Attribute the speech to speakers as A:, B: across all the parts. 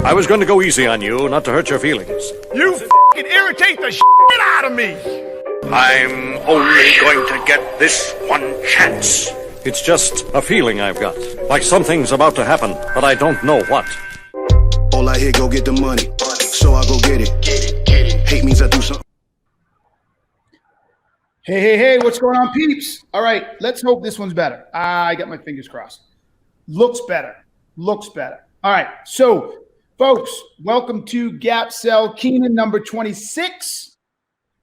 A: I was going to go easy on you, not to hurt your feelings.
B: You f***ing irritate the shit out of me!
A: I'm only going to get this one chance. It's just a feeling I've got. Like something's about to happen, but I don't know what.
C: All I hear, go get the money. So I go get it. Hate means I do something.
D: Hey, what's going on, peeps? All right, let's hope this one's better. I got my fingers crossed. Looks better. All right, so, folks, welcome to Gap Sell Keenan number 26.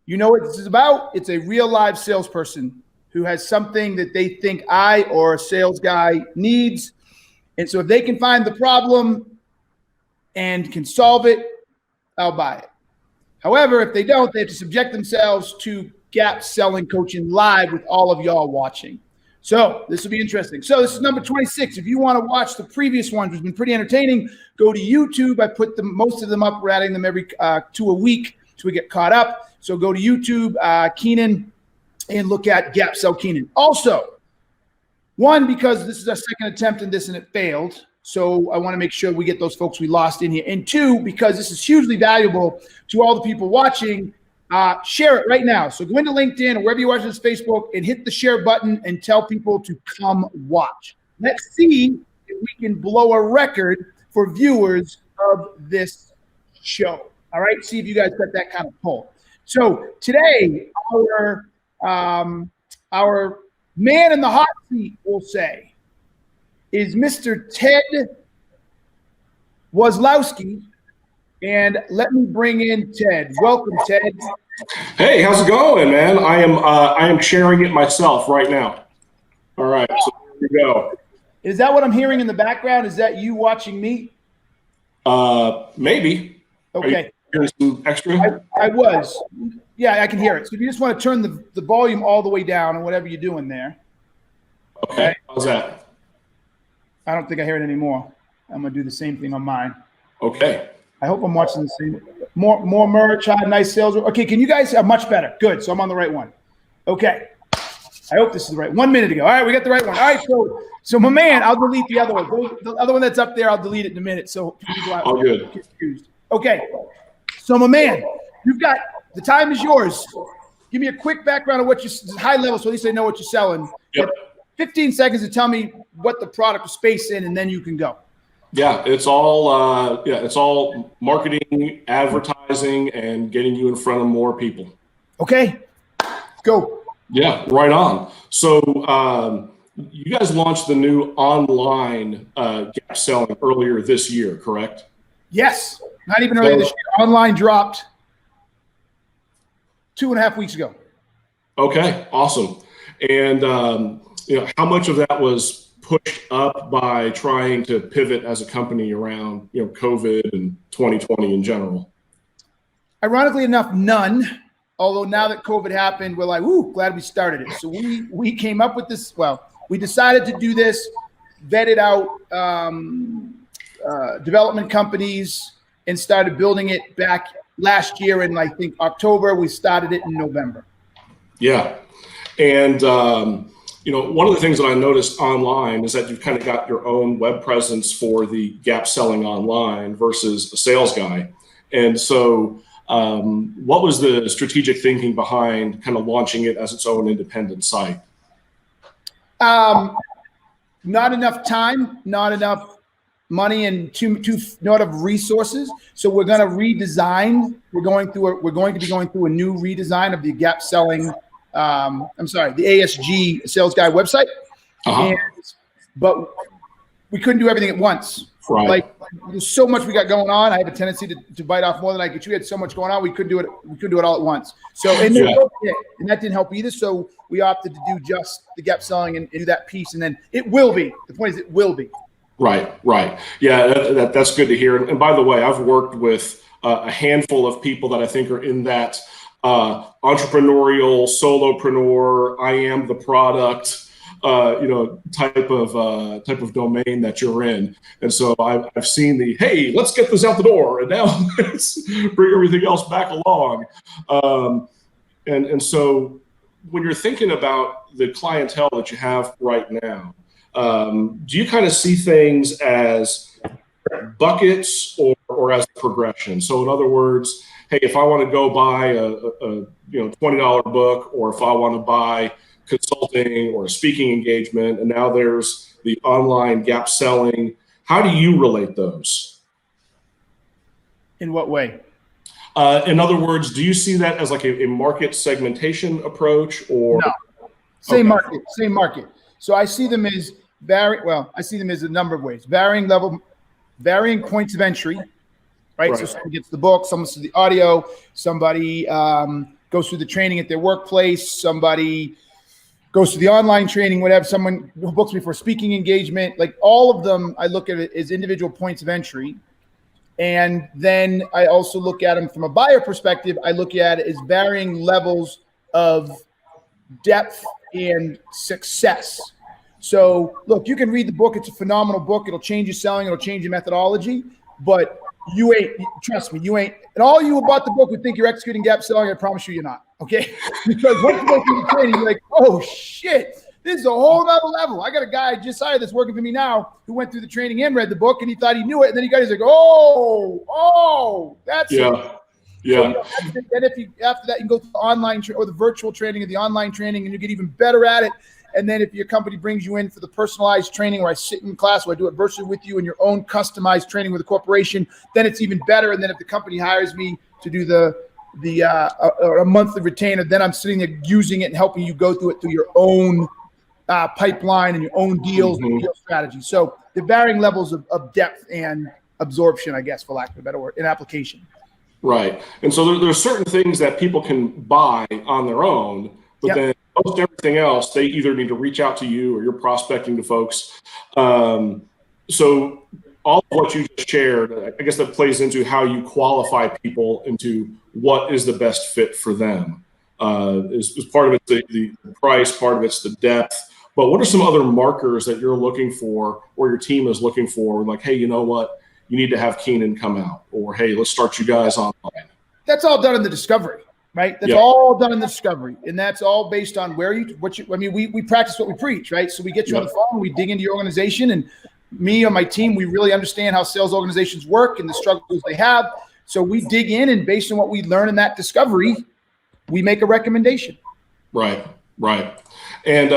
D: You know what this is about. It's a real live salesperson who has something that they think I or a sales guy needs. And so if they can find the problem and can solve it, I'll buy it. However, if they don't, they have to subject themselves to Gap Selling Coaching live with all of y'all watching. So this will be interesting. So this is number 26. If you want to watch the previous ones, which has been pretty entertaining, go to YouTube. I put most of them up. We're adding them every 2 a week so we get caught up. So go to YouTube, Keenan, and look at Gap Sell Keenan. Also, one, because this is our second attempt in this and it failed. So I want to make sure we get those folks we lost in here. And two, because this is hugely valuable to all the people watching, share it right now. So go into LinkedIn or wherever you watch this, Facebook, and hit the share button and tell people to come watch. Let's see if we can blow a record for viewers of this show. All right, see if you guys got that kind of pull. So today, our man in the hot seat, we'll say, is Mr. Ted Wozlowski. And let me bring in Ted. Welcome, Ted.
E: Hey, how's it going, man? I am sharing it myself right now. All right, so here we go.
D: Is that what I'm hearing in the background? Is that you watching me?
E: Maybe.
D: Okay.
E: Here's some extra.
D: I was. Yeah, I can hear it. So if you just want to turn the volume all the way down or whatever you're doing there.
E: Okay, how's that?
D: I don't think I hear it anymore. I'm going to do the same thing on mine.
E: Okay.
D: I hope I'm watching the same. More merch, nice sales. Okay, can you guys much better? Good. So I'm on the right one. Okay. I hope this is the right 1 minute ago. All right, we got the right one. All right, so my man, I'll delete the other one. The other one that's up there, I'll delete it in a minute. So people are
E: all good.
D: Confused. Okay. So my man, you've got the time is yours. Give me a quick background of what you high level, so at least they know what you're selling.
E: Yep.
D: 15 seconds to tell me what the product is spaced in, and then you can go.
E: Yeah, it's all marketing, advertising, and getting you in front of more people.
D: Okay, go.
E: Yeah, right on. So you guys launched the new online Gap Selling earlier this year, correct?
D: Yes, not even earlier this year. Online dropped 2.5 weeks ago. Okay,
E: awesome. And how much of that was pushed up by trying to pivot as a company around COVID and 2020 in general?
D: Ironically enough, none. Although now that COVID happened, we're like, ooh, glad we started it. So we came up with this. Well, we decided to do this, vetted out development companies, and started building it back last year in, I think, October. We started it in November.
E: Yeah. And, one of the things that I noticed online is that you've kind of got your own web presence for the Gap Selling online versus a sales guy. And so what was the strategic thinking behind kind of launching it as its own independent site?
D: Not enough time, not enough money, and not enough resources. So we're going to redesign. We're going to be going through a new redesign of the Gap Selling. The ASG Sales Guy website. But we couldn't do everything at once.
E: Right.
D: Like, there's so much we got going on. I have a tendency to bite off more than I could. We had so much going on. We couldn't do it all at once. So, and that didn't help either. So we opted to do just the Gap Selling and do that piece. And then it will be. The point is, it will be. Right.
E: Yeah, that's good to hear. And by the way, I've worked with a handful of people that I think are in that entrepreneurial, solopreneur, I am the product, type of domain that you're in. And so I've seen the, hey, let's get this out the door, and now let's bring everything else back along. And so when you're thinking about the clientele that you have right now, do you kind of see things as buckets or as a progression? So in other words, hey, if I want to go buy a $20 book, or if I want to buy consulting or a speaking engagement, and now there's the online gap selling, how do you relate those?
D: In what way?
E: In other words, do you see that as like a market segmentation approach, or
D: no? Same market. So I see them as I see them as a number of ways. Varying points of entry, right? So someone gets the book, someone sees the audio, somebody goes through the training at their workplace, somebody goes to the online training, whatever, someone who books me for a speaking engagement. Like all of them, I look at it as individual points of entry. And then I also look at them from a buyer perspective. I look at it as varying levels of depth and success. So look, you can read the book. It's a phenomenal book. It'll change your selling. It'll change your methodology. But trust me, you ain't. And all you who bought the book would think you're executing gap selling. I promise you, you're not. Okay? Because once you go through the training, you're like, oh shit, this is a whole other level. I got a guy I just hired that's working for me now who went through the training and read the book, and he thought he knew it. And then he's like, oh, that's it.
E: Yeah.
D: So, then after that, you can go through the online or the virtual training or the online training, and you get even better at it. And then if your company brings you in for the personalized training, where I sit in class, where I do it virtually with you in your own customized training with a corporation, then it's even better. And then if the company hires me to do a monthly retainer, then I'm sitting there using it and helping you go through it through your own pipeline and your own deals and deal strategy. So the varying levels of depth and absorption, I guess, for lack of a better word, in application.
E: Right. And so there's certain things that people can buy on their own, but then most everything else, they either need to reach out to you or you're prospecting to folks. So all of what you just shared, I guess that plays into how you qualify people into what is the best fit for them. Is part of it the price, part of it's the depth. But what are some other markers that you're looking for, or your team is looking for? Like, hey, you know what? You need to have Keenan come out, or hey, let's start you guys online.
D: That's all done in the discovery, right? That's all done in the discovery, and that's all based on we practice what we preach, right? So we get you on the phone, we dig into your organization, and me or my team, we really understand how sales organizations work and the struggles they have. So we dig in, and based on what we learn in that discovery, we make a recommendation.
E: Right. And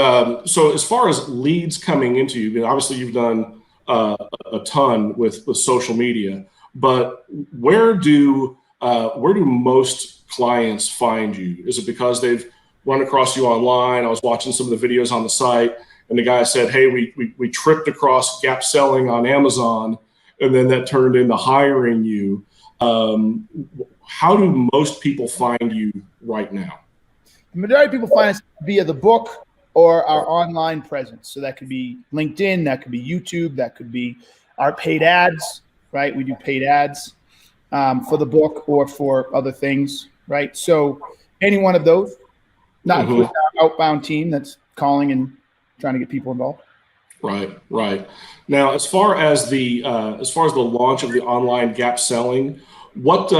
E: so as far as leads coming into you, obviously you've done a ton with social media, but where do most clients find you? Is it because they've run across you online? I was watching some of the videos on the site, and the guy said, hey, we tripped across gap selling on Amazon, and then that turned into hiring you. How do most people find you right now?
D: The majority of people find us via the book or our online presence. So that could be LinkedIn, that could be YouTube, that could be our paid ads, right? We do paid ads for the book or for other things, right? So any one of those, not including our outbound team that's calling and trying to get people involved.
E: Right. Now, as far as the launch of the online gap selling, what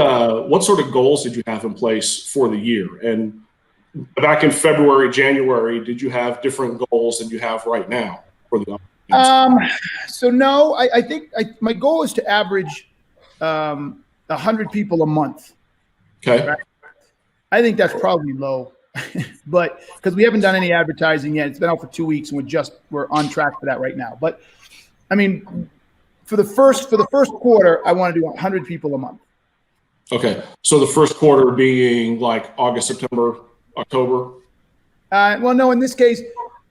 E: sort of goals did you have in place for the year? And back in February, January, did you have different goals than you have right now for the?
D: So no, I think my goal is to average 100 people a month.
E: Okay.
D: Right? I think that's probably low, but because we haven't done any advertising yet, it's been out for 2 weeks, and we're on track for that right now. But I mean, for the first quarter, I want to do 100 people a month.
E: Okay, so the first quarter being like August, September, October?
D: Well, no, in this case,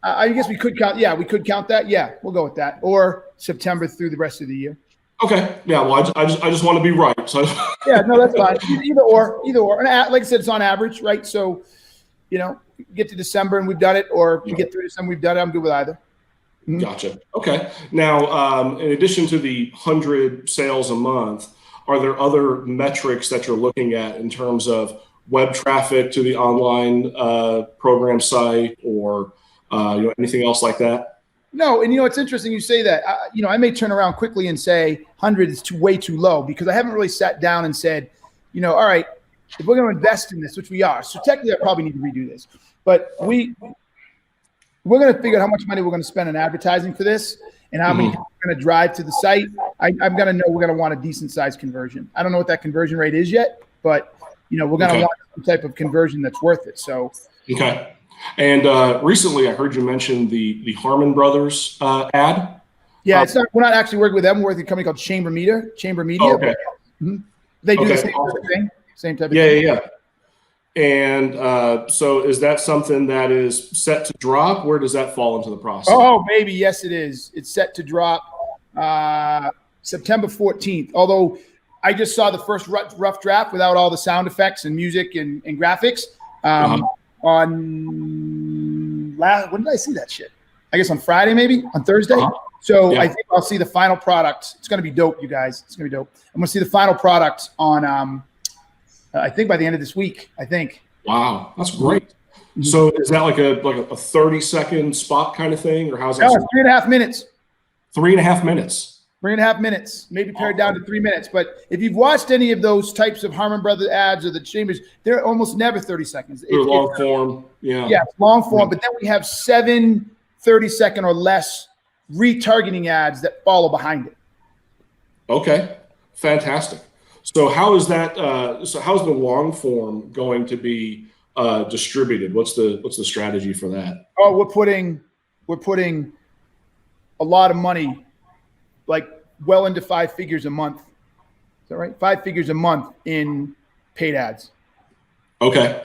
D: I guess we could count. Yeah, we could count that. Yeah, we'll go with that. Or September through the rest of the year.
E: Okay. Yeah. Well, I just want to be right. So
D: yeah, no, that's fine. Either or. And like I said, it's on average, right? So, get to December and we've done it, or we get through December, we've done it. I'm good with either. Mm-hmm.
E: Gotcha. Okay. Now, in addition to the 100 sales a month, are there other metrics that you're looking at in terms of web traffic to the online program site, or anything else like that?
D: No, and it's interesting you say that. I may turn around quickly and say 100 is way too low, because I haven't really sat down and said, all right, if we're going to invest in this, which we are, so technically I probably need to redo this, but we're going to figure out how much money we're going to spend on advertising for this, and how many people are going to drive to the site, I'm going to know we're going to want a decent sized conversion. I don't know what that conversion rate is yet, but we're going to want some type of conversion that's worth it. So
E: okay. And recently, I heard you mention the Harmon Brothers ad.
D: Yeah, we're not actually working with them. We're working with a company called Chamber Media.
E: Oh, okay.
D: They do the same type of thing. Same type of thing.
E: Yeah. And so is that something that is set to drop? Where does that fall into the process?
D: Oh, baby. Yes, it is. It's set to drop September 14th. Although I just saw the first rough draft without all the sound effects and music and graphics on when did I see that shit? I guess on Friday, maybe on Thursday. So I think I'll see the final product. It's going to be dope, you guys. It's going to be dope. I'm going to see the final product on, I think by the end of this week, I think.
E: Wow. That's great. So is that like a 30-second spot kind of thing, or how's that?
D: No, it's 3.5 minutes.
E: 3.5 minutes.
D: 3.5 minutes, maybe pared down to 3 minutes. But if you've watched any of those types of Harmon Brothers ads or the Chambers, they're almost never 30 seconds.
E: They're long form. Yeah.
D: Yeah, it's long form. But then we have 7 30-second or less retargeting ads that follow behind it.
E: Okay, fantastic. So how is that? So how's the long form going to be distributed? What's the strategy for that?
D: Oh, we're putting a lot of money, like well into 5 figures a month. Is that right? 5 figures a month in paid ads.
E: Okay.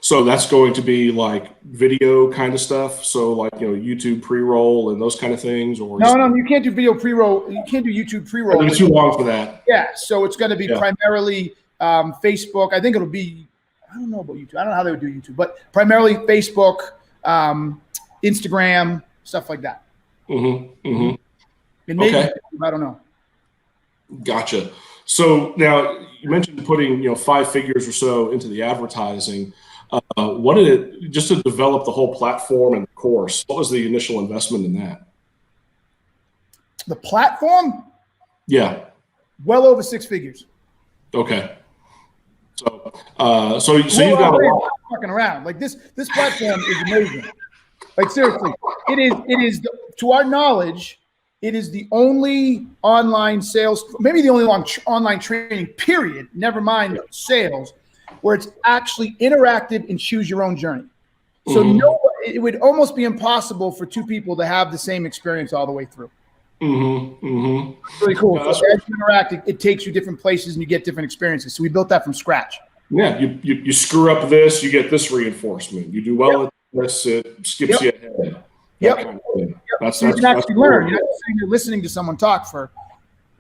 E: So that's going to be like video kind of stuff. So like, YouTube pre-roll and those kind of things, or
D: no, you can't do video pre-roll. You can't do YouTube pre-roll.
E: It's too long for that.
D: Yeah. So it's going to be primarily Facebook. I think it'll be, I don't know about YouTube. I don't know how they would do YouTube, but primarily Facebook, Instagram, stuff like that. And maybe, I don't know.
E: Gotcha. So now you mentioned putting 5 figures or so into the advertising. What did it, just to develop the whole platform and the course, what was the initial investment in that?
D: The platform?
E: Yeah.
D: Well over 6 figures.
E: Okay. So you've got a lot.
D: Fucking around. Like this platform is amazing. Like seriously, it is to our knowledge, it is the only online sales, maybe the only online training period, never mind sales, where it's actually interactive and choose your own journey. So it would almost be impossible for 2 people to have the same experience all the way through. It's really cool. So as you interact, it takes you different places and you get different experiences. So we built that from scratch.
E: Yeah, you screw up this, you get this reinforcement. You do well at this, it skips you ahead. Kind of
D: So you can actually learn. You're not sitting there listening to someone talk for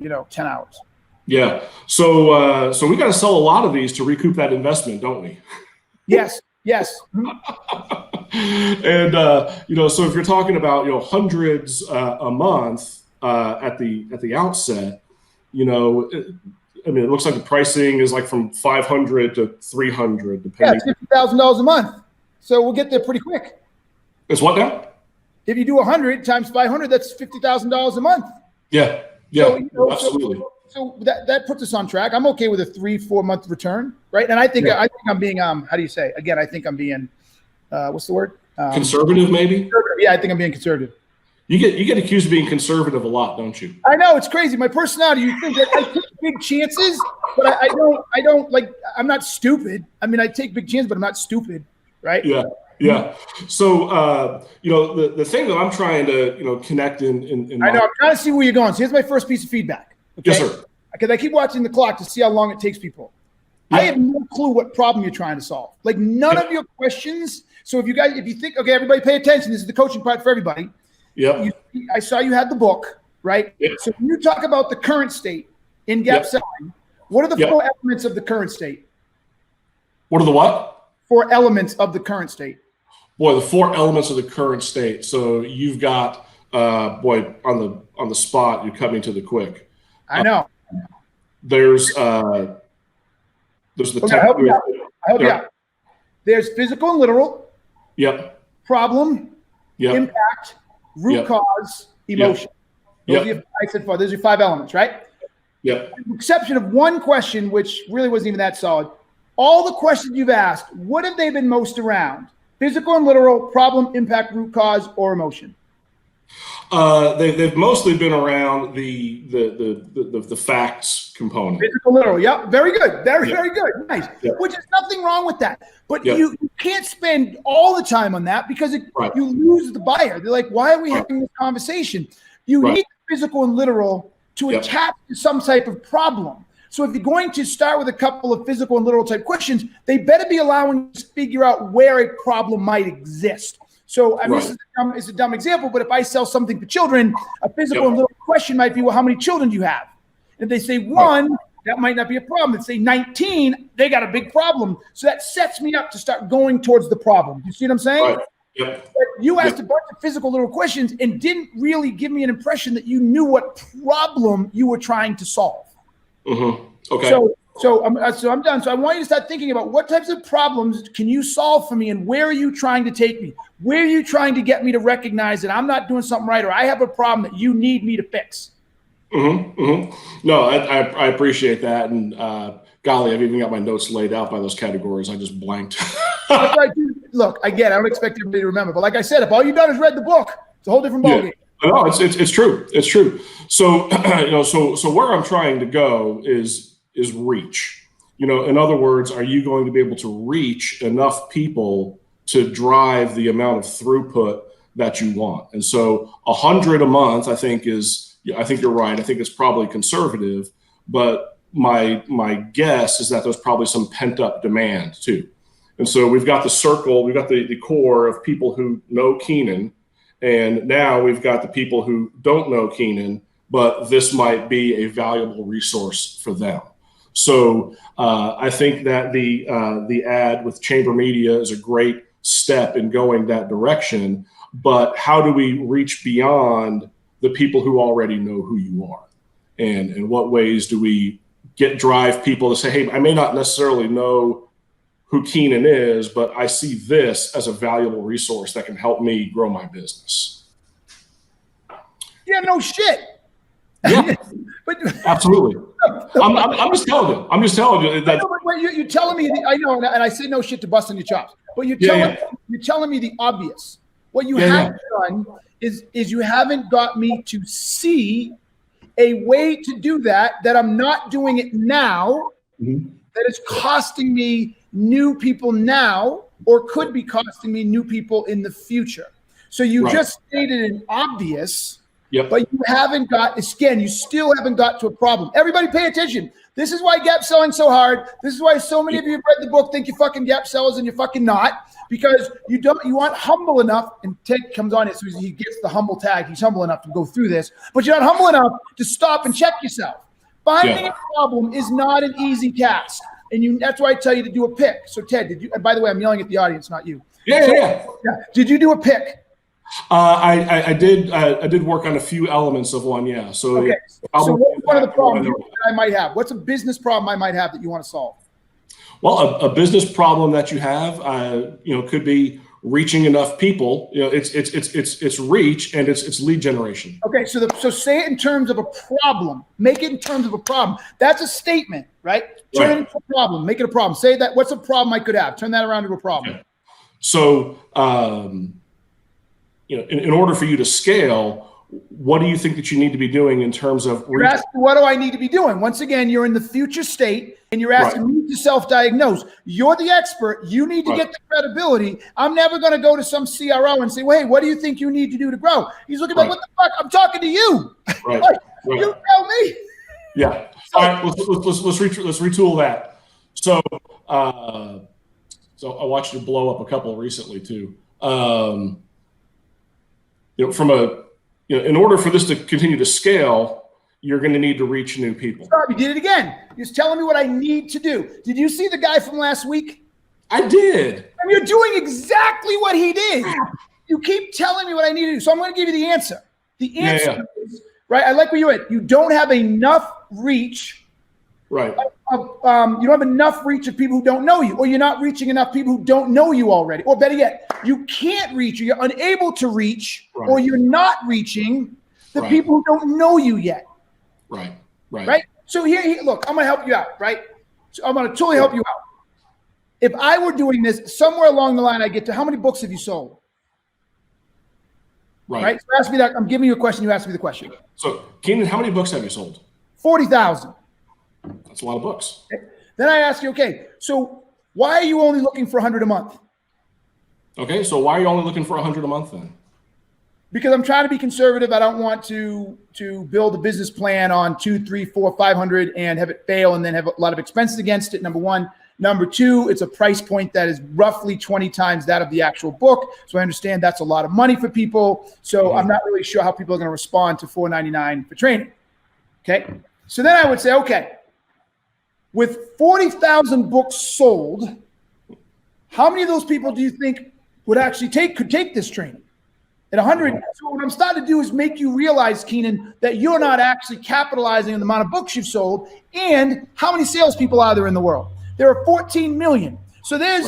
D: 10 hours.
E: Yeah. So we got to sell a lot of these to recoup that investment, don't we?
D: Yes.
E: And so if you're talking about hundreds a month at the outset, it looks like the pricing is like from $500 to $300, depending.
D: Yeah, it's $50,000 a month. So we'll get there pretty quick.
E: It's what now?
D: If you do 100 times 500, that's $50,000 a month.
E: Yeah,
D: So,
E: absolutely.
D: So that puts us on track. I'm okay with a 3-4 month return, right? And I think I'm being how do you say? Again, I think I'm being what's the word?
E: Conservative, maybe.
D: Yeah, I think I'm being conservative.
E: You get accused of being conservative a lot, don't you?
D: I know, it's crazy. My personality, you think that I take big chances, but I don't like. I'm not stupid. I mean, I take big chances, but I'm not stupid, right?
E: Yeah. So the thing that I'm trying to connect in
D: I know. I'm trying to see where you're going. So here's my first piece of feedback. Okay?
E: Yes, sir.
D: Because I keep watching the clock to see how long it takes people. I have no clue what problem you're trying to solve. Like none of your questions. So if you think, okay, everybody pay attention. This is the coaching part for everybody.
E: Yeah.
D: I saw you had the book, right?
E: Yep.
D: So when you talk about the current state in gap selling, what are the 4 elements of the current state?
E: What are the what?
D: 4 elements of the current state.
E: Boy, the 4 elements of the current state. So you've got on the spot, you're coming to the quick.
D: I know.
E: There's the
D: I help you out. There's physical and literal.
E: Yep.
D: Problem.
E: Yep.
D: Impact. Root cause. Emotion. I said 4. Those are 5 elements, right?
E: Yep.
D: With the exception of one question, which really wasn't even that solid. All the questions you've asked, what have they been most around? Physical and literal, problem, impact, root cause, or emotion?
E: They've mostly been around the facts component.
D: Physical, literal. Yep. Very good. Very good. Nice.
E: Yep.
D: Which is nothing wrong with that. But
E: Yep.
D: you can't spend all the time on that because you lose the buyer. They're like, why are we having this conversation? You need physical and literal to attach to some type of problem. So if you're going to start with a couple of physical and literal type questions, they better be allowing you to figure out where a problem might exist. So I mean, it's a dumb example, but if I sell something for children, a physical and literal question might be, well, how many children do you have? If they say 1, that might not be a problem. If they say 19, they got a big problem. So that sets me up to start going towards the problem. You see what I'm saying?
E: Right. Yep.
D: You asked a bunch of physical little questions and didn't really give me an impression that you knew what problem you were trying to solve.
E: Mm-hmm. Okay.
D: So I'm done. So I want you to start thinking about what types of problems can you solve for me, and where are you trying to take me? Where are you trying to get me to recognize that I'm not doing something right, or I have a problem that you need me to fix?
E: Mm-hmm. Mm-hmm. No, I appreciate that, and golly, I've even got my notes laid out by those categories. I just blanked.
D: Look, again, I don't expect everybody to remember, but like I said, if all you've done is read the book, it's a whole different ballgame.
E: No, it's true. It's true. So so where I'm trying to go is reach. In other words, are you going to be able to reach enough people to drive the amount of throughput that you want? And so 100 a month, I think you're right. I think it's probably conservative, but my guess is that there's probably some pent up demand too. And so we've got the circle, we've got the core of people who know Keenan, and now we've got the people who don't know Keenan, but this might be a valuable resource for them. So I think that the ad with Chamber Media is a great step in going that direction. But how do we reach beyond the people who already know who you are? And in what ways do we drive people to say, hey, I may not necessarily know who Keenan is, but I see this as a valuable resource that can help me grow my business.
D: Yeah, no shit.
E: Yeah,
D: but
E: absolutely. I'm just telling you. I'm just telling you that.
D: You're telling me. I know, and I say no shit to busting your chops. But you're telling me the obvious. What you haven't done is you haven't got me to see a way to do that I'm not doing it now. Mm-hmm. That is costing me new people now, or could be costing me new people in the future. So you just stated an obvious. Yep. But you haven't got, again, you still haven't got to a problem. Everybody pay attention. This is why gap selling so hard. This is why so many of you have read the book, think you're fucking gap sellers, and you're fucking not, because you aren't humble enough, and Ted comes on it, so he gets the humble tag. He's humble enough to go through this, but you're not humble enough to stop and check yourself. Finding a problem is not an easy task. And that's why I tell you to do a pick. So Ted, and by the way, I'm yelling at the audience, not you. Yeah. Did you do a pick?
E: I did work on a few elements of one. Yeah. So,
D: okay. So what's one of the problems that I might have? What's a business problem I might have that you want to solve?
E: Well, a business problem that you have, could be reaching enough people. It's reach and it's lead generation.
D: Okay. So say it in terms of a problem. Make it in terms of a problem. That's a statement, right? Turn it into a problem. Make it a problem. Say that. What's a problem I could have? Turn that around into a problem.
E: Okay. So, in order for you to scale, what do you think that you need to be doing in terms of?
D: You're asking, what do I need to be doing? Once again, you're in the future state, and you're asking me to self-diagnose. You're the expert. You need to get the credibility. I'm never going to go to some CRO and say, well, hey, what do you think you need to do to grow? He's looking like, what the fuck? I'm talking to you.
E: Right.
D: You tell me.
E: Yeah. All right. Let's retool that. So I watched you blow up a couple recently too. In order for this to continue to scale, you're going to need to reach new people.
D: Sorry, you did it again. You're telling me what I need to do. Did you see the guy from last week?
E: I did.
D: And you're doing exactly what he did. You keep telling me what I need to do. So I'm going to give you the answer. The answer is, right, I like where you're at. You don't have enough reach.
E: Right.
D: You don't have enough reach of people who don't know you, or you're not reaching enough people who don't know you already. Or better yet, you can't reach, or you're unable to reach, or you're not reaching the people who don't know you yet. Right. So here, look, I'm going to help you out, right? So I'm going to totally help you out. If I were doing this, somewhere along the line, I get to, how many books have you sold? Right. So ask me that. I'm giving you a question. You asked me the question.
E: So, Keenan, how many books have you sold?
D: 40,000.
E: That's a lot of books.
D: Okay. Then I ask you, okay, so why are you only looking for 100 a month?
E: Okay, so why are you only looking for 100 a month then?
D: Because I'm trying to be conservative. I don't want to build a business plan on 2, 3, 4, 500 and have it fail and then have a lot of expenses against it. Number one. Number two, it's a price point that is roughly 20 times that of the actual book. So I understand that's a lot of money for people. So I'm not really sure how people are going to respond to $4.99 for training. Okay. So then I would say, okay, with 40,000 books sold, how many of those people do you think would actually could take this training? At 100. So what I'm starting to do is make you realize, Keenan, that you're not actually capitalizing on the amount of books you've sold and how many salespeople are there in the world. There are 14 million. So there's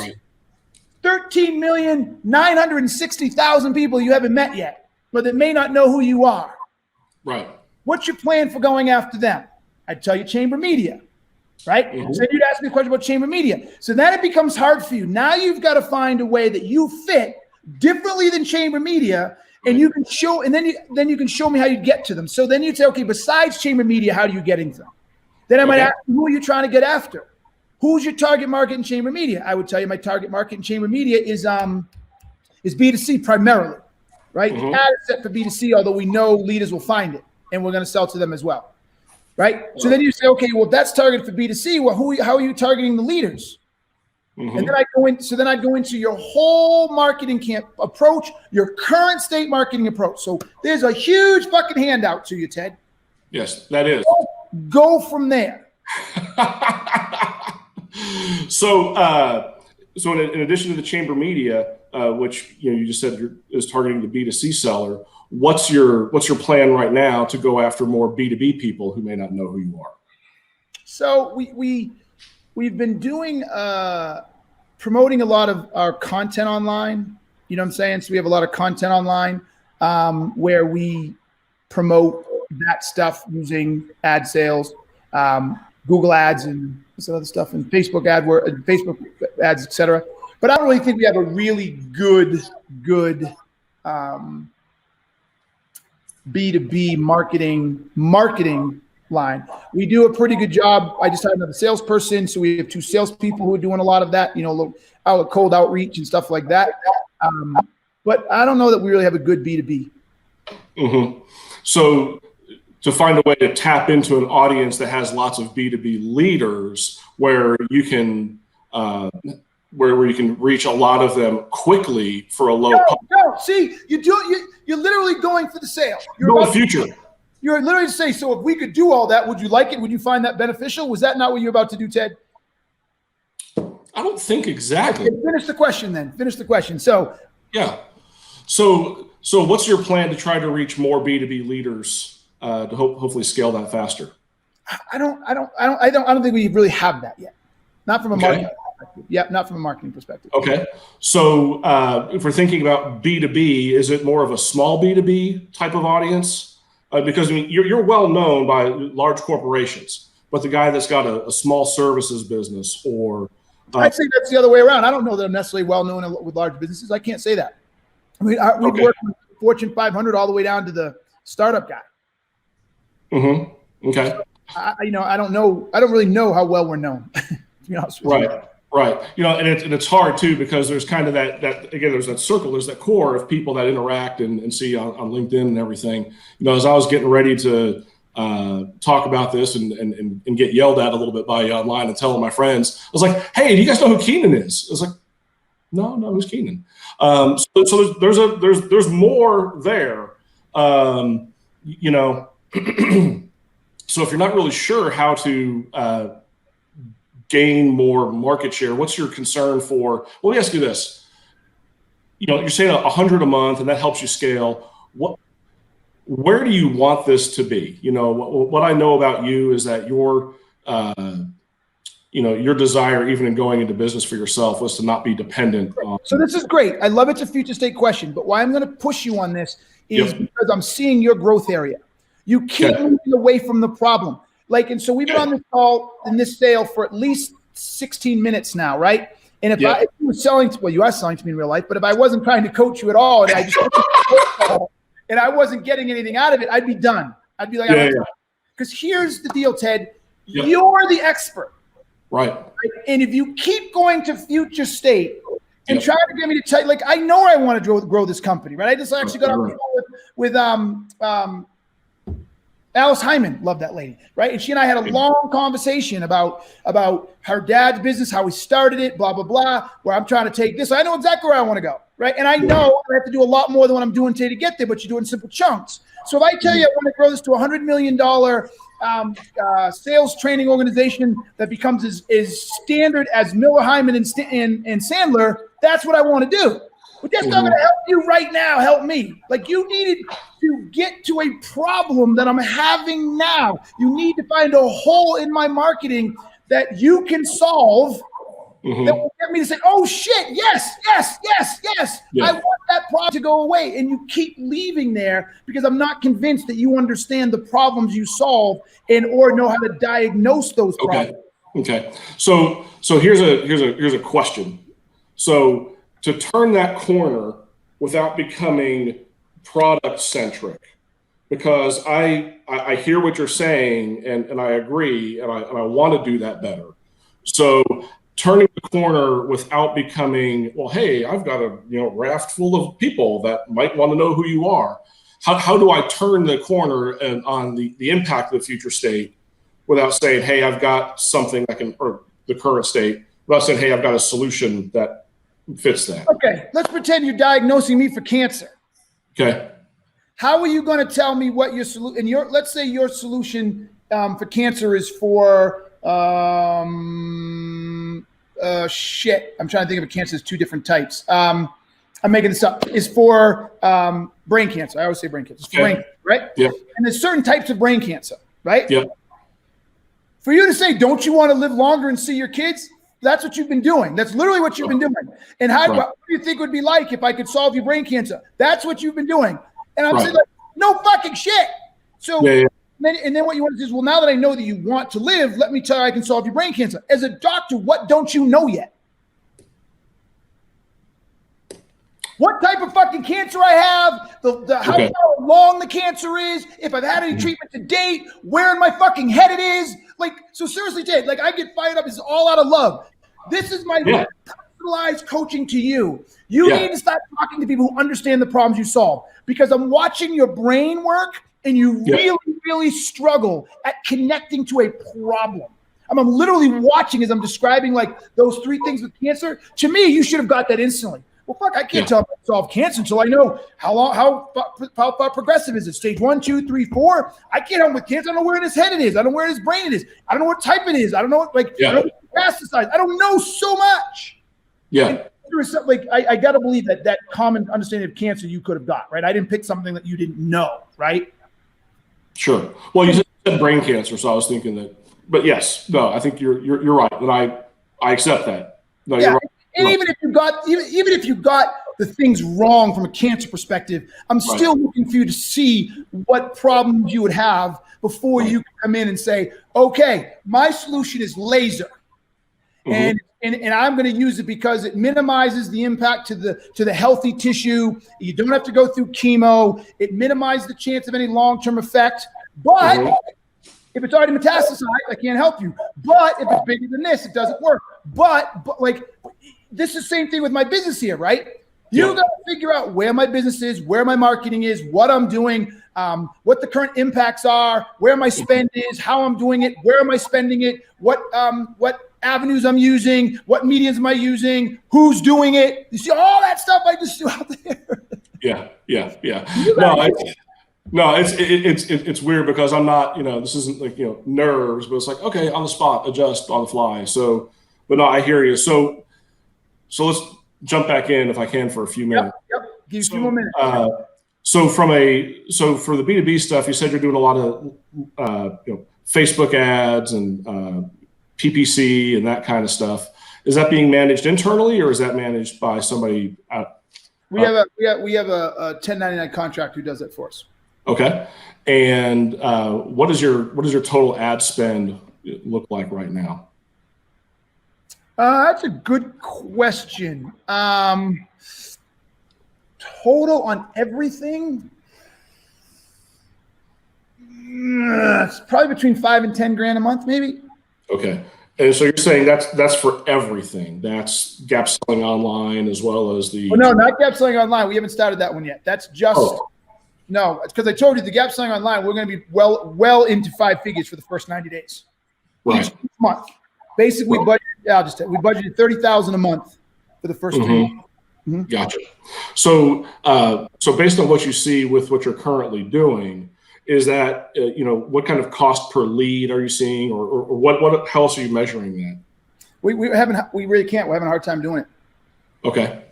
D: 13,960,000 people you haven't met yet, but that may not know who you are.
E: Right.
D: What's your plan for going after them? I'd tell you chamber media, right? So you'd ask me a question about chamber media. So then it becomes hard for you. Now you've got to find a way that you fit differently than chamber media, and you can show, and then you can show me how you get to them. So then you'd say, okay, besides chamber media, how do you get into them? Then I might ask you, who are you trying to get after? Who's your target market in chamber media? I would tell you my target market in chamber media is B2C primarily, right? The ad is set for B2C, although we know leaders will find it, and we're going to sell to them as well, right? So then you say, okay, well, if that's targeted for B2C, well, how are you targeting the leaders? And then I'd go into your whole marketing approach, your current state marketing approach. So there's a huge fucking handout to you, Ted.
E: Yes, that is.
D: Go from there.
E: So in addition to the chamber media, which you just said is targeting the B2C seller, what's your plan right now to go after more B2B people who may not know who you are? So
D: we've been doing promoting a lot of our content online. You know what I'm saying? So we have a lot of content online where we promote that stuff using ad sales, Google ads and some other stuff, and Facebook Facebook ads, etc. But I don't really think we have a really good B2B marketing line. We do a pretty good job. I just hired another salesperson, so we have 2 salespeople who are doing a lot of that, cold outreach and stuff like that. But I don't know that we really have a good B2B.
E: So to find a way to tap into an audience that has lots of B2B leaders, where you can where you can reach a lot of them quickly for a low cost.
D: No, see, you're literally going for the sale. You're
E: about the future.
D: You're literally saying, so if we could do all that, would you like it? Would you find that beneficial? Was that not what you're about to do, Ted?
E: I don't think exactly.
D: Okay, finish the question then. Finish the question. So
E: yeah. So what's your plan to try to reach more B2B leaders to hopefully scale that faster?
D: I don't think we really have that yet. Not from a marketing perspective. Yeah, not from a marketing perspective.
E: Okay. So if we're thinking about B2B, is it more of a small B2B type of audience? Because you're well known by large corporations, but the guy that's got a small services business or
D: I'd say that's the other way around. I don't know that I'm necessarily well known with large businesses. I can't say that. I mean, we've worked with Fortune 500 all the way down to the startup guy.
E: Okay.
D: So, I don't know. I don't really know how well we're known. To be honest with you.
E: Right. And it's hard too, because there's kind of that again, there's that circle, there's that core of people that interact and see on LinkedIn and everything. As I was getting ready to talk about this and get yelled at a little bit by you online and telling my friends, I was like, hey, do you guys know who Keenan is? I was like, no, who's Keenan? So there's more there. So if you're not really sure how to gain more market share, what's your concern for? Well, let me ask you this. You're saying 100 a month, and that helps you scale. Where do you want this to be? What I know about you is that your desire, even in going into business for yourself, was to not be dependent on. So
D: this is great. I love it's a future state question, but why I'm going to push you on this is because I'm seeing your growth area. You keep moving away from the problem. And so we've been on this call in this sale for at least 16 minutes now, right? And if you were selling you are selling to me in real life, but if I wasn't trying to coach you at all, and I just and I wasn't getting anything out of it, I'd be done. I'd be like, because here's the deal, Ted. Yep. You're the expert.
E: Right.
D: And if you keep going to future state and try to get me to tell you, like, I know I want to grow this company, right? I just actually got on the phone with Alice Hyman, love that lady, right? And she and I had a long conversation about her dad's business, how he started it, blah, blah, blah, where I'm trying to take this. I know exactly where I want to go, right? And I know I have to do a lot more than what I'm doing today to get there, but you do it in simple chunks. So if I tell you I want to grow this to $100 million sales training organization that becomes as standard as Miller, Hyman, and Sandler, that's what I want to do. But that's not going to help you right now. Help me. Like, you needed to get to a problem that I'm having now. You need to find a hole in my marketing that you can solve that will get me to say, oh, shit, yes. Yeah. I want that problem to go away. And you keep leaving there because I'm not convinced that you understand the problems you solve or know how to diagnose those problems.
E: Okay. So here's a question. So to turn that corner without becoming product centric, because I hear what you're saying and I agree and I want to do that better. So turning the corner without becoming, well, hey, I've got a raft full of people that might want to know who you are. How do I turn the corner on the impact of the future state without saying, hey, I've got something that can, or the current state, without saying, hey, I've got a solution that fits that.
D: Okay, let's pretend you're diagnosing me for cancer.
E: Okay.
D: How are you going to tell me what your solution? And let's say your solution for cancer is for shit. I'm trying to think of a cancer. There's two different types. I'm making this up. Is for brain cancer. I always say brain cancer. It's for brain cancer, right?
E: Yeah.
D: And there's certain types of brain cancer, right?
E: Yeah.
D: For you to say, don't you want to live longer and see your kids? That's what you've been doing. That's literally what you've been doing. And what do you think it would be like if I could solve your brain cancer? That's what you've been doing. And I'm saying, like, no fucking shit. So, Then what you want to do is, well, now that I know that you want to live, let me tell you I can solve your brain cancer. As a doctor, what don't you know yet? What type of fucking cancer I have, how long the cancer is, if I've had any treatment to date, where in my fucking head it is. Like, so seriously, Ted, like, I get fired up. This is all out of love. This is my personalized coaching to you. You need to start talking to people who understand the problems you solve, because I'm watching your brain work and you really, really struggle at connecting to a problem. I'm literally watching as I'm describing like those three things with cancer. To me, you should have got that instantly. Well, fuck, I can't tell if I solve cancer until I know how far progressive is it. Stage 1, 2, 3, 4. I can't help with cancer. I don't know where in his head it is. I don't know where in his brain it is. I don't know what type it is. I don't know I don't know what pesticides. I don't know so much. Yeah. Like, I got to believe that common understanding of cancer you could have got, right? I didn't pick something that you didn't know, right?
E: Sure. Well, you said brain cancer, so I was thinking that. But yes, no, I think you're right, and I accept that. No, you're right.
D: And even if you got the things wrong from a cancer perspective, I'm still looking for you to see what problems you would have before you come in and say, okay, my solution is laser. And I'm going to use it because it minimizes the impact to the healthy tissue. You don't have to go through chemo. It minimizes the chance of any long-term effect. But if it's already metastasized, I can't help you. But if it's bigger than this, it doesn't work. But like, this is the same thing with my business here, right? You got to figure out where my business is, where my marketing is, what I'm doing, what the current impacts are, where my spend is, how I'm doing it, where am I spending it, what avenues I'm using, what mediums am I using, who's doing it. You see all that stuff I just do out there.
E: No, it's weird because I'm not, this isn't like, nerves, but it's like, okay, on the spot, adjust on the fly. So, but no, I hear you. So let's jump back in if I can for a few minutes.
D: Yep. Give you a few more minutes.
E: So for the B2B stuff, you said you're doing a lot of, Facebook ads and PPC and that kind of stuff. Is that being managed internally, or is that managed by somebody out?
D: We have a 1099 contract who does that for us. Okay.
E: And what does your total ad spend look like right now?
D: That's a good question. Total on everything, It's probably between 5 and 10 grand a month, maybe.
E: Okay. And so you're saying that's for everything. That's gap selling online as well as the.
D: Well, no, not gap selling online. We haven't started that one yet. That's just no. It's because I told you the gap selling online. We're going to be well into 5 figures for the first 90 days.
E: Right.
D: Each month. Basically, we budgeted $30,000 a month for the first 3 months. Mm-hmm.
E: Gotcha. So based on what you see with what you're currently doing, is that what kind of cost per lead are you seeing, or what? How else are you measuring that?
D: We really can't. We're having a hard time doing it.
E: Okay.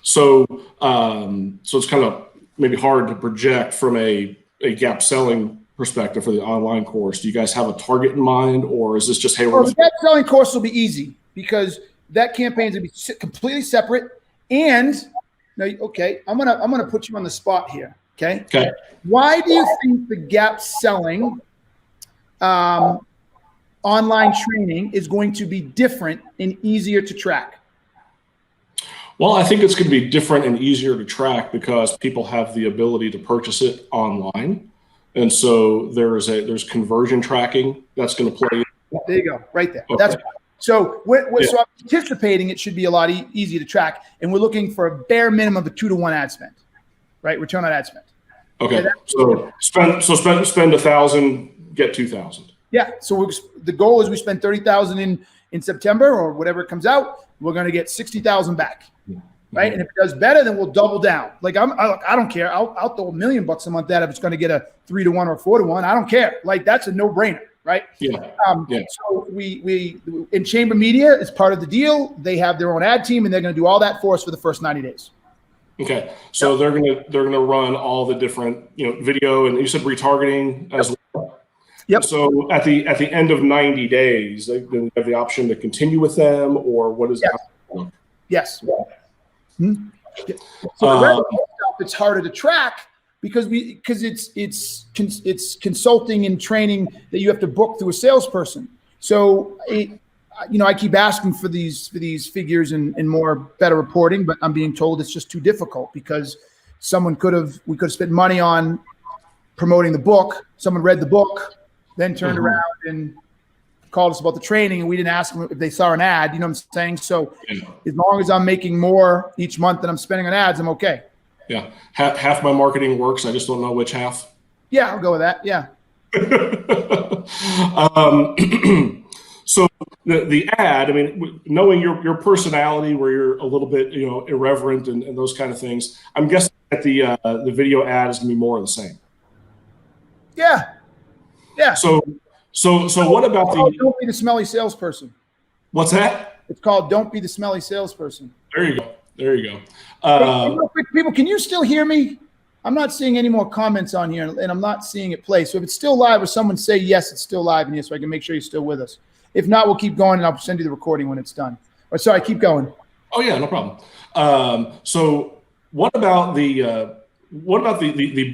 E: So it's kind of maybe hard to project from a gap selling perspective for the online course. Do you guys have a target in mind, or is this just, hey,
D: the gap selling course will be easy because that campaign is going to be completely separate. And now, I'm gonna put you on the spot here. Okay. Why do you think the gap selling online training is going to be different and easier to track?
E: Well, I think it's going to be different and easier to track because people have the ability to purchase it online. And so there's conversion tracking that's going to play.
D: There you go, right there.
E: Okay.
D: That's so. So I'm anticipating it should be a lot easier to track, and we're looking for a bare minimum of a 2-to-1 ad spend, right? Return on ad spend.
E: Okay, so spend 1,000, get 2,000.
D: Yeah. So the goal is we spend 30,000 in September or whatever it comes out. We're going to get 60,000 back, right? And if it does better, then we'll double down. Like I don't care. I'll throw $1 million a month at if it's going to get a 3-to-1 or 4-to-1. I don't care. Like that's a no-brainer, right?
E: Yeah.
D: So we in Chamber Media is part of the deal. They have their own ad team, and they're going to do all that for us for the first 90 days.
E: Okay, so they're gonna run all the different video, and you said retargeting as well.
D: Yep.
E: So at the end of 90 days, they have the option to continue with them, or what is that?
D: Yes. Hmm? So the rest of the stuff, it's harder to track because it's consulting and training that you have to book through a salesperson. So I keep asking for these figures and more better reporting, but I'm being told it's just too difficult because we could have spent money on promoting the book. Someone read the book, then turned around and called us about the training, and we didn't ask them if they saw an ad. You know what I'm saying? So as long as I'm making more each month than I'm spending on ads, I'm okay.
E: Yeah, half my marketing works. I just don't know which half.
D: Yeah, I'll go with that. Yeah.
E: So the ad, I mean, knowing your personality, where you're a little bit, irreverent and those kind of things, I'm guessing that the video ad is gonna be more of the same.
D: Yeah.
E: So what about
D: Don't be the smelly salesperson.
E: What's that?
D: It's called Don't Be the Smelly Salesperson.
E: There you go.
D: Hey, real quick, people, can you still hear me? I'm not seeing any more comments on here, and I'm not seeing it play. So if it's still live, or someone say yes, it's still live in here, so I can make sure you're still with us. If not, we'll keep going, and I'll send you the recording when it's done. Or sorry, keep going.
E: Oh yeah, no problem. So what about the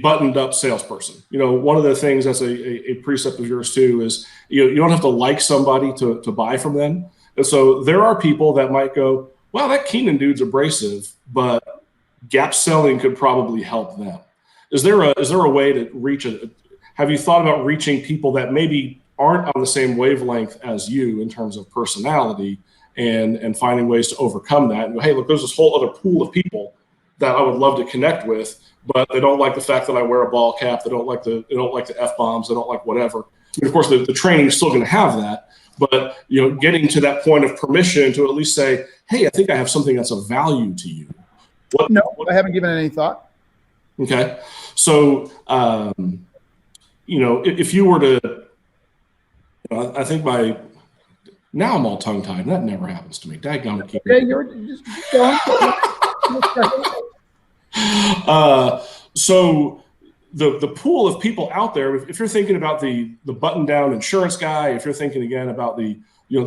E: buttoned up salesperson? One of the things that's a precept of yours too is you don't have to like somebody to buy from them. And so there are people that might go, wow, that Keenan dude's abrasive, but gap selling could probably help them. Is there a way to reach have you thought about reaching people that maybe aren't on the same wavelength as you in terms of personality and finding ways to overcome that and go, hey, look, there's this whole other pool of people that I would love to connect with, but they don't like the fact that I wear a ball cap. They don't like the F-bombs. They don't like whatever. And of course, the training is still going to have that, but getting to that point of permission to at least say, hey, I think I have something that's of value to you.
D: I haven't given it any thought.
E: Okay. So, if you were to, I think now I'm all tongue tied. That never happens to me. Daggone it.
D: Okay, you're just going.
E: So the pool of people out there, if you're thinking about the button down insurance guy, if you're thinking again about the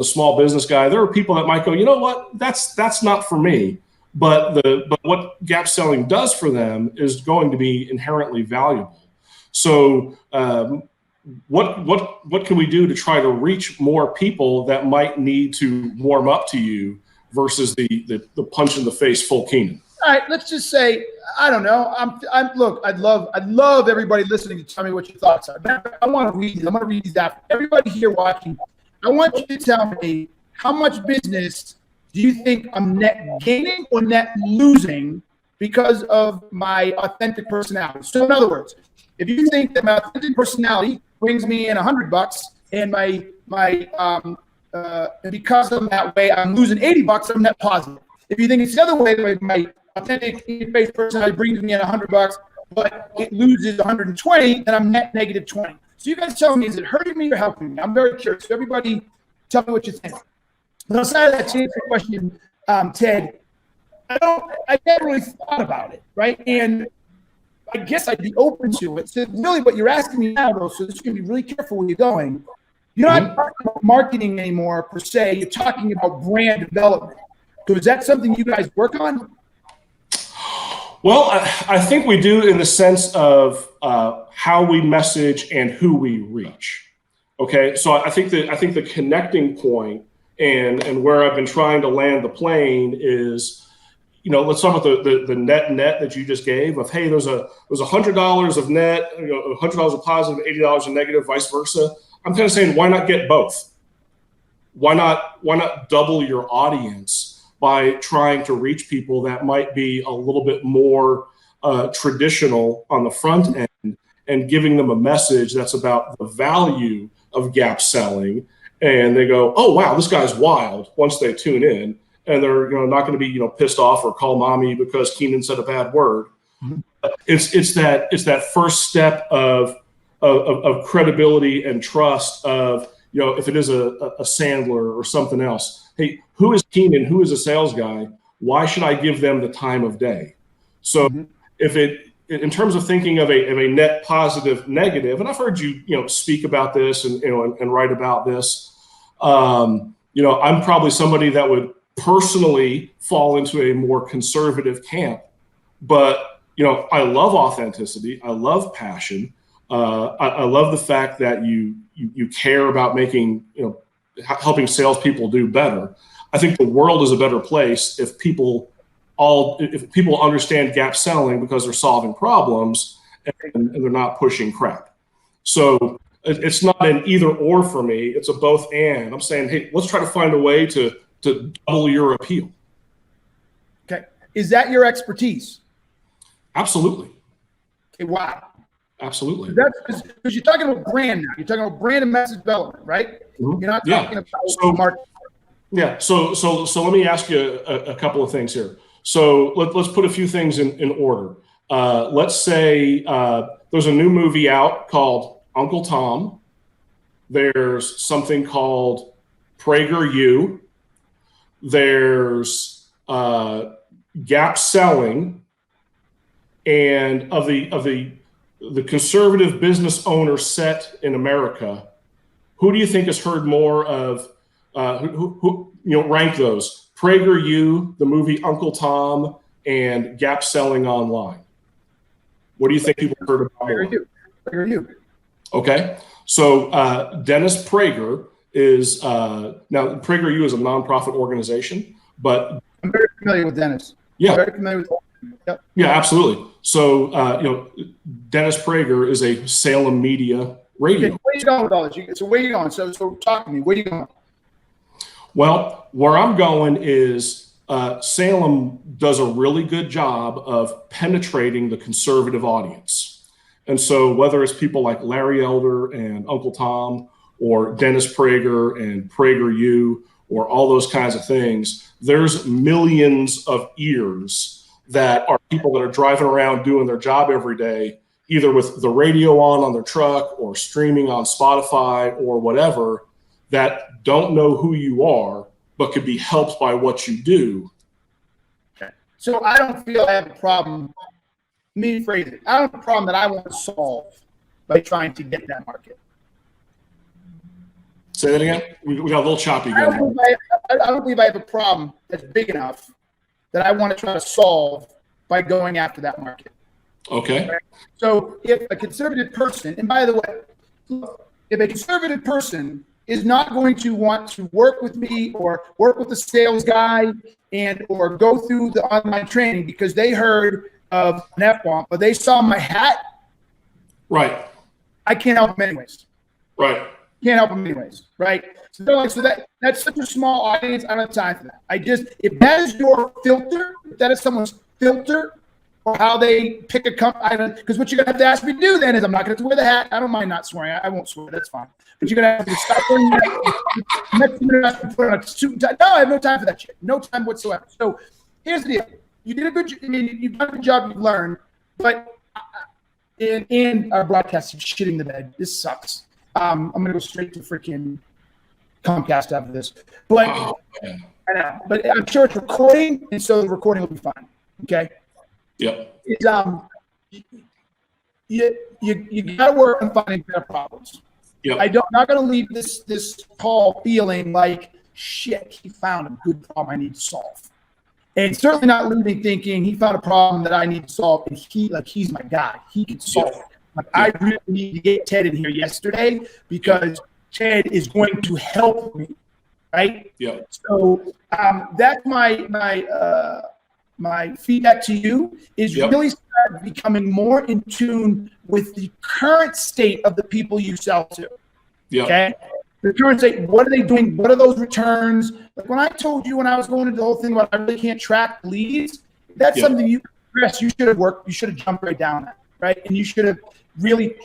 E: small business guy, there are people that might go, you know what, that's not for me. But what gap selling does for them is going to be inherently valuable. So what can we do to try to reach more people that might need to warm up to you versus the punch in the face full Keenan?
D: All right, let's just say, I don't know. Look, I'd love everybody listening to tell me what your thoughts are. I want to read these. I'm going to read these after. Everybody here watching, I want you to tell me how much business do you think I'm net gaining or net losing because of my authentic personality? So in other words, if you think that my authentic personality brings me in $100 and because I'm that way, I'm losing $80, I'm net positive. If you think it's the other way, like my authentic in-your-face personality brings me in $100, but it loses 120, then I'm net negative 20. So you guys tell me, is it hurting me or helping me? I'm very curious. So everybody, tell me what you think. But outside of that, to answer your question, Ted, I never really thought about it, right? And I guess I'd be open to it. So really, what you're asking me now, though, so this is going to be really careful where you're going. You're not talking about marketing anymore per se. You're talking about brand development. So is that something you guys work on?
E: Well, I think we do in the sense of how we message and who we reach. Okay, so I think the connecting point and where I've been trying to land the plane is, let's talk about the net that you just gave of, hey, there's $100 of net, $100 of positive, $80 of negative, vice versa. I'm kind of saying, why not get both? Why not double your audience by trying to reach people that might be a little bit more traditional on the front end and giving them a message that's about the value of gap selling, and they go, oh wow, this guy's wild once they tune in, and they're not going to be pissed off or call mommy because Keenan said a bad word. Mm-hmm. It's that first step of credibility and trust of if it is a Sandler or something else. Hey, who is Keenan? Who is a sales guy? Why should I give them the time of day? So if in terms of thinking of a net positive negative, and I've heard you speak about this and write about this, I'm probably somebody that would personally fall into a more conservative camp, but I love authenticity. I love passion. I love the fact that you care about making helping salespeople do better. I think the world is a better place if people understand gap selling because they're solving problems and they're not pushing crap. So it's not an either or for me. It's a both and. I'm saying, hey, let's try to find a way to double your appeal.
D: Okay. Is that your expertise?
E: Absolutely.
D: Okay. Wow.
E: Absolutely.
D: That's because you're talking about brand now. You're talking about brand and message development, right? Mm-hmm. You're not talking about marketing.
E: Yeah. So let me ask you a couple of things here. So let's put a few things in order. Let's say there's a new movie out called Uncle Tom. There's something called PragerU. There's gap selling, and of the conservative business owner set in America, who do you think has heard more of? Who rank those? PragerU, the movie Uncle Tom, and gap selling online. What do you think people heard about?
D: PragerU.
E: Okay, so Dennis Prager is now PragerU is a nonprofit organization, but
D: I'm very familiar with Dennis.
E: Yeah,
D: very familiar with. Yep.
E: Yeah, absolutely. So Dennis Prager is a Salem media radio.
D: Okay, where are you going with all this? So where are you going? So talk to me. Where are you going?
E: Well, where I'm going is Salem does a really good job of penetrating the conservative audience. And so whether it's people like Larry Elder and Uncle Tom or Dennis Prager and PragerU or all those kinds of things, there's millions of ears that are people that are driving around doing their job every day, either with the radio on their truck or streaming on Spotify or whatever, that don't know who you are, but could be helped by what you do.
D: Okay. So I don't feel I have a problem. Let me phrase it. I don't have a problem that I want to solve by trying to get that market.
E: Say that again? We got a little choppy
D: I
E: going.
D: don't believe I have a problem that's big enough that I want to try to solve by going after that market.
E: Okay.
D: Right? So if a conservative person, and by the way, if a conservative person is not going to want to work with me or work with the sales guy or go through the online training because they heard of an F-bomb, but they saw my hat.
E: Right.
D: I can't help them anyways.
E: Right.
D: Can't help them anyways. Right. So they're like, that's such a small audience. I don't have time for that. If that is your filter, if that is someone's filter, or how they pick a company, because what you're going to have to ask me to do then is I'm not going to wear the hat. I don't mind not swearing. I won't swear. That's fine. But you're going to have to stop wearing that. Next minute, I have to put on a suit and tie. No, I have no time for that shit. No time whatsoever. So here's the deal. You did a good job. I mean, you've done a good job. You've learned. But in our broadcast, shitting the bed. This sucks. I'm going to go straight to freaking Comcast after this. But I know. But I'm sure it's recording, and so the recording will be fine. Okay?
E: Yep.
D: It's, you got to work on finding better problems.
E: Yep.
D: I'm not going to leave this call feeling like shit. He found a good problem I need to solve, and certainly not leaving thinking he found a problem that I need to solve, and he's my guy. He can solve it. Like I really need to get Ted in here yesterday because Ted is going to help me, right?
E: Yeah.
D: So that's my feedback to you is really start becoming more in tune with the current state of the people you sell to.
E: Yeah.
D: Okay. The current state, what are they doing? What are those returns? Like when I told you when I was going into the whole thing about I really can't track leads, that's something you should have worked, you should have jumped right down that, right? And you should have really,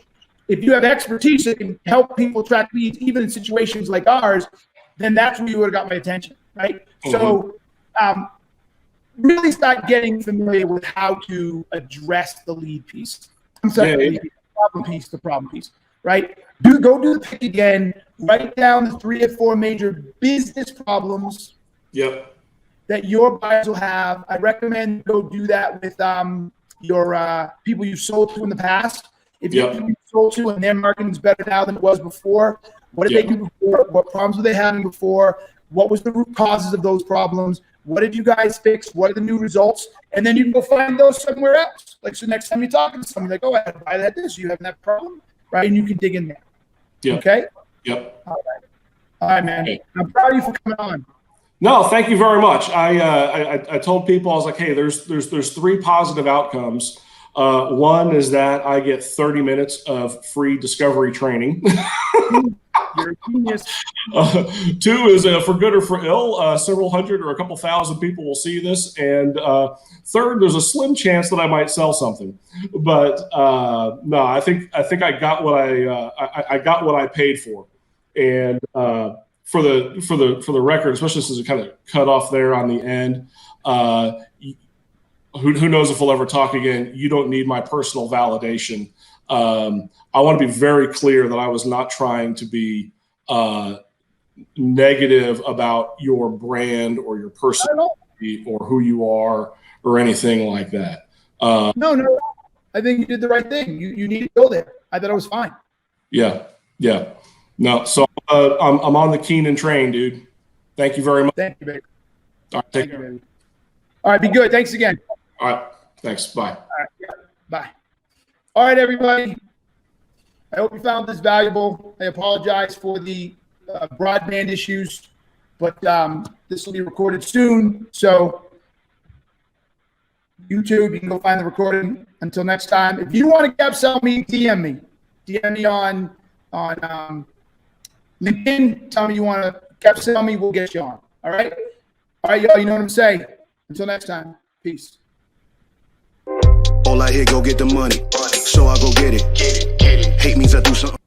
D: if you have expertise that can help people track leads, even in situations like ours, then that's where you would have got my attention, right? Mm-hmm. So really start getting familiar with how to address the lead piece. I'm sorry, the problem piece, right? Go do the pick again. Write down the 3 or 4 major business problems that your buyers will have. I recommend go do that with your people you've sold to in the past. If you have people you sold to and their marketing is better now than it was before, what did they do before? What problems were they having before? What was the root causes of those problems? What did you guys fix? What are the new results? And then you can go find those somewhere else. Like, so next time you're talking to someone, like, oh, I had to buy that this. You having that problem? Right? And you can dig in there.
E: Yep.
D: Okay?
E: Yep.
D: All right, man. Okay. I'm proud of you for coming on.
E: No, thank you very much. I told people, I was like, hey, there's 3 positive outcomes. One is that I get 30 minutes of free discovery training.
D: You're a genius.
E: 2 is for good or for ill. Several hundred or a couple thousand people will see this. And 3rd, there's a slim chance that I might sell something. But no, I think I got what I got what I paid for. And for the record, especially since it kind of cut off there on the end. Who knows if we'll ever talk again? You don't need my personal validation. I want to be very clear that I was not trying to be negative about your brand or your personality or who you are or anything like that.
D: No. I think you did the right thing. You need to go there. I thought it was fine.
E: Yeah. No, so I'm on the Keenan train, dude. Thank you very much.
D: Thank you, baby.
E: All right, take care.
D: Baby. All right, be good. Thanks again.
E: All right, thanks. Bye.
D: All right, bye. All right, everybody. I hope you found this valuable. I apologize for the broadband issues, but this will be recorded soon. So YouTube, you can go find the recording. Until next time, if you want to gap sell me, DM me. DM me on LinkedIn. Tell me you want to gap sell me. We'll get you on. All right, y'all. You know what I'm saying. Until next time, peace.
C: All I hear, go get the money. So I go get it. Hate means I do something.